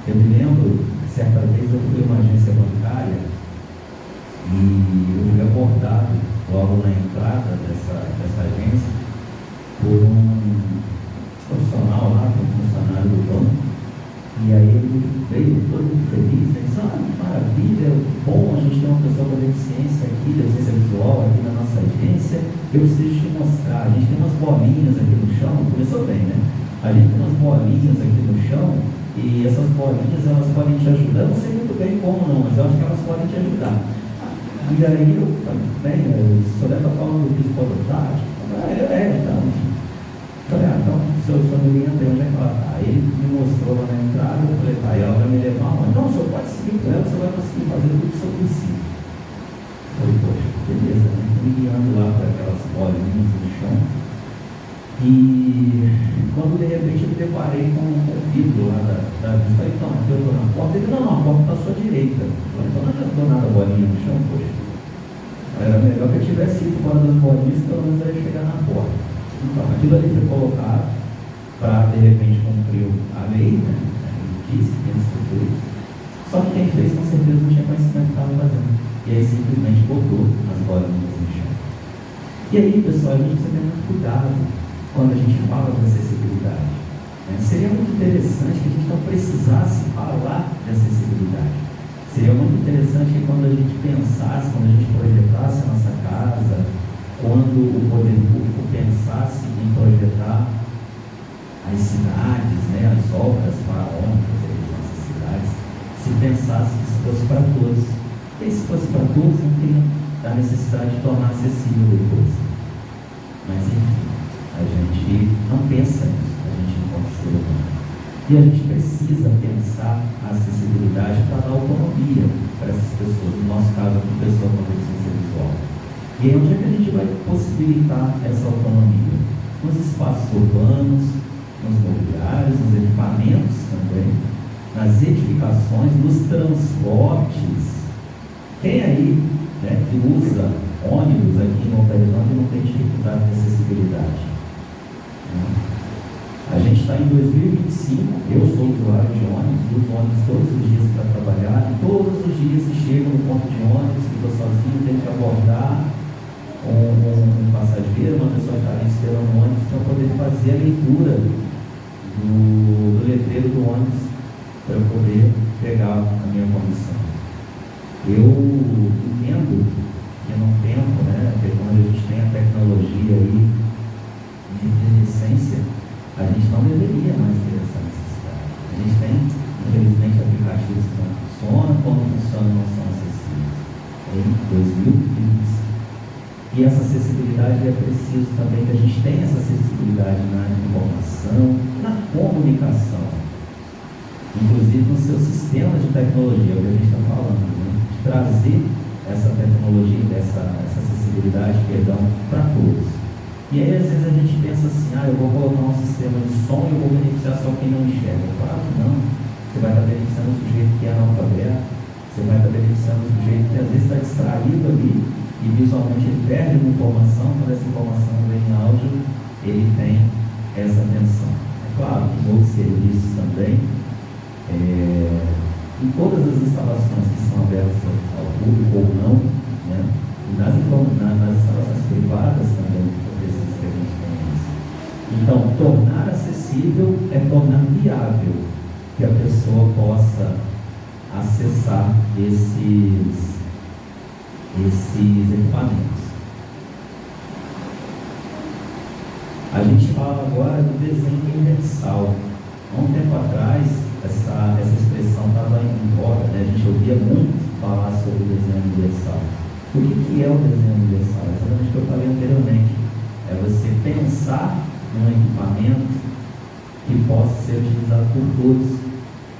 Eu me lembro, certa vez eu fui a uma agência bancária e eu fui abordado logo na entrada dessa agência por um profissional lá, um funcionário do banco. E aí ele veio todo feliz, ele disse: ah, que maravilha, bom, a gente tem uma pessoa com deficiência aqui, deficiência visual aqui na nossa agência, eu preciso te mostrar, a gente tem umas bolinhas aqui no chão, começou bem, né? A gente tem umas bolinhas aqui no chão, e essas bolinhas, elas podem te ajudar, eu não sei muito bem como não, mas eu acho que elas podem te ajudar. E aí eu falei: bem, o senhor está falando do piso podotático? Então, falei: ah, então, o senhor me entra, onde é que ela está? Aí ele me mostrou lá na entrada, eu falei: tá, e ela vai me levar onde? Não, o senhor pode seguir com ela, você vai conseguir fazer tudo o que o senhor precisa. Eu falei: poxa, beleza, né? Me guiando lá para aquelas bolinhas no chão. E quando de repente eu me deparei com um vidro lá da vista, falei: então, eu estou na porta. Ele: não, a porta está à sua direita. Eu falei: então não adiantou nada a bolinha no chão, poxa. Era melhor que eu tivesse ido fora das bolinhas, pelo menos eu ia chegar na porta. Então, aquilo ali foi colocado para, de repente, cumprir a lei, né? Ele disse que tinha sido feito. Só que quem fez, com certeza, não tinha conhecimento do que estava fazendo. E aí, simplesmente, botou as bolinhas no chão. E aí, pessoal, a gente precisa ter muito cuidado quando a gente fala de acessibilidade. Seria muito interessante que a gente não precisasse falar de acessibilidade. Seria muito interessante que quando a gente pensasse, quando a gente projetasse a nossa casa, quando o poder público pensasse em projetar as cidades, né, as obras faraônicas das nossas cidades, se pensasse que isso fosse para todos. E se fosse para todos, não teria a necessidade de tornar acessível depois. Mas enfim, a gente não pensa nisso, a gente não pode ser humano. E a gente precisa pensar a acessibilidade para dar autonomia para essas pessoas, no nosso caso aqui, pessoa com deficiência visual. E aí, onde é que a gente vai possibilitar essa autonomia? Nos espaços urbanos, nos mobiliários, nos equipamentos também, nas edificações, nos transportes. Quem aí, né, que usa ônibus aqui no Uberlândia não tem dificuldade de acessibilidade? A gente está em 2025, eu sou usuário de ônibus, uso ônibus todos os dias para trabalhar, e todos os dias que chego no ponto de ônibus, que estou sozinho, tenho que abordar um passageiro, uma pessoa que está ali esperando o ônibus, para poder fazer a leitura do letreiro do ônibus, para eu poder pegar a minha condição. Eu entendo que num tempo, né, que quando a gente tem a tecnologia aí de decência, a gente não deveria mais ter essa necessidade. A gente tem, infelizmente, aplicativos que não funcionam, quando funcionam não são acessíveis. Em 2015. E essa acessibilidade é preciso também que a gente tenha essa acessibilidade na informação, na comunicação. Inclusive nos seus sistemas de tecnologia, é o que a gente está falando, né? De trazer essa tecnologia, essa acessibilidade, para todos. E aí, às vezes, a gente pensa assim: eu vou colocar um sistema de som e eu vou beneficiar só quem não enxerga. Claro que não. Você vai estar beneficiando o sujeito que é analfabeto, você vai estar beneficiando o sujeito que às vezes está distraído ali e visualmente ele perde uma informação. Quando essa informação vem em áudio, ele tem essa atenção. É claro que outros serviços também, em todas as instalações que são abertas ao público ou não, né? E nas instalações privadas também, que a gente tem isso. Então, tornar acessível é tornar viável que a pessoa possa acessar esses equipamentos. A gente fala agora do desenho universal. Há um tempo atrás, essa expressão estava em voga, né? A gente ouvia muito falar sobre o desenho universal. O que é o desenho universal? Exatamente o que eu falei anteriormente. É você pensar num equipamento que possa ser utilizado por todos,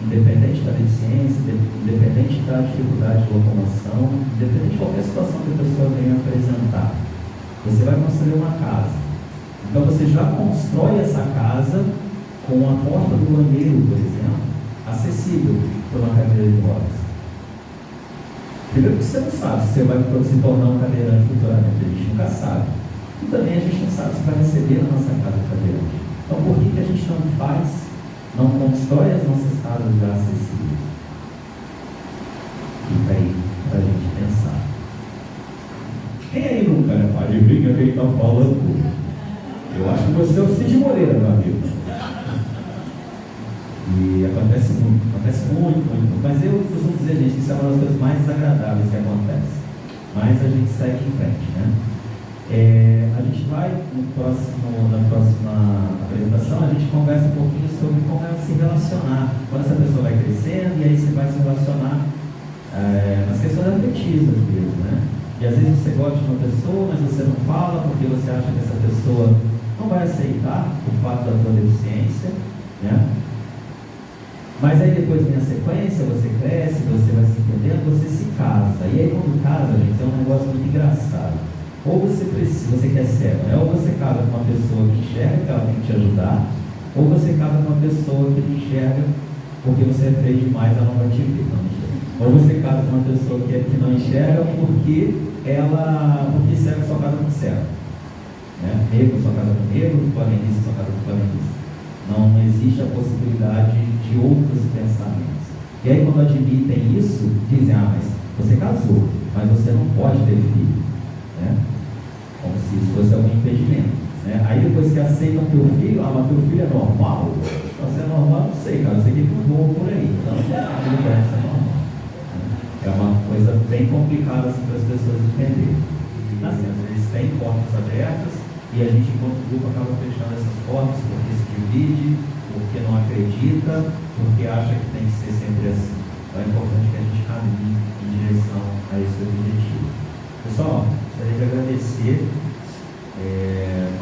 independente da deficiência, independente da dificuldade de locomoção, independente de qualquer situação que a pessoa venha apresentar. Você vai construir uma casa. Então você já constrói essa casa com a porta do banheiro, por exemplo, acessível para uma cadeira de rodas. Primeiro que você não sabe se você vai se tornar um cadeirante futuramente, a gente nunca sabe. E também a gente não sabe se vai receber na nossa casa cadeirante. Então por que a gente não constrói as nossas casas já acessíveis? que ele está falando. Eu acho que você é o Cid Moreira, meu amigo. E acontece muito. Mas eu costumo dizer, gente, que isso é uma das coisas mais desagradáveis que acontece. Mas a gente segue em frente, né? A gente vai, na próxima apresentação, a gente conversa um pouquinho sobre como é se relacionar. Quando essa pessoa vai crescendo, e aí você vai se relacionar nas questões afetivas mesmo, né? E às vezes você gosta de uma pessoa, mas você não fala porque você acha que essa pessoa não vai aceitar o fato da tua deficiência, né? Mas aí depois vem a sequência, você cresce, você vai se entendendo, você se casa. E aí quando casa, gente, é um negócio muito engraçado. Ou você quer cego, né? Ou você casa com uma pessoa que enxerga que ela tem que te ajudar, ou você casa com uma pessoa que não enxerga porque você é feio demais, ela não vai te ver. Ou você casa com uma pessoa que não enxerga porque cego só casa com cego, né? Negro só casa com negro, flamenguista só casa com flamenguista. Não existe a possibilidade de outros pensamentos. E aí quando admitem isso, dizem, mas você casou, mas você não pode ter filho, né? Como se isso fosse algum impedimento, né? Aí depois que aceitam teu filho, mas teu filho é normal. Você é normal, não sei, cara, eu sei que tu voa por aí, então tudo bem, isso é normal. É uma coisa bem complicada assim, para as pessoas entenderem. Assim, às vezes tem portas abertas e a gente, enquanto grupo, acaba fechando essas portas porque se divide, porque não acredita, porque acha que tem que ser sempre assim. Então é importante que a gente caminhe em direção a esse objetivo. Pessoal, gostaria de agradecer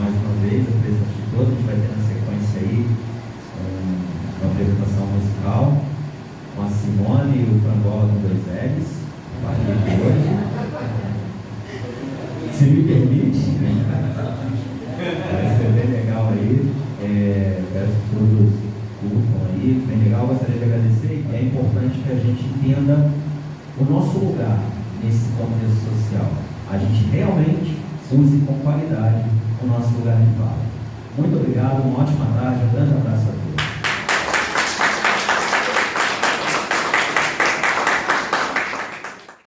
mais uma vez a presença de todos. A gente vai ter na sequência aí uma apresentação musical com a Simone e o Frangola com 2 L's, a partir de hoje. Se me permite, vai ser bem legal aí. Peço que todos curtam aí, bem legal. Gostaria de agradecer. É importante que a gente entenda o nosso lugar nesse contexto social. A gente realmente use com qualidade o nosso lugar de fala. Muito obrigado, uma ótima tarde, um grande abraço a todos.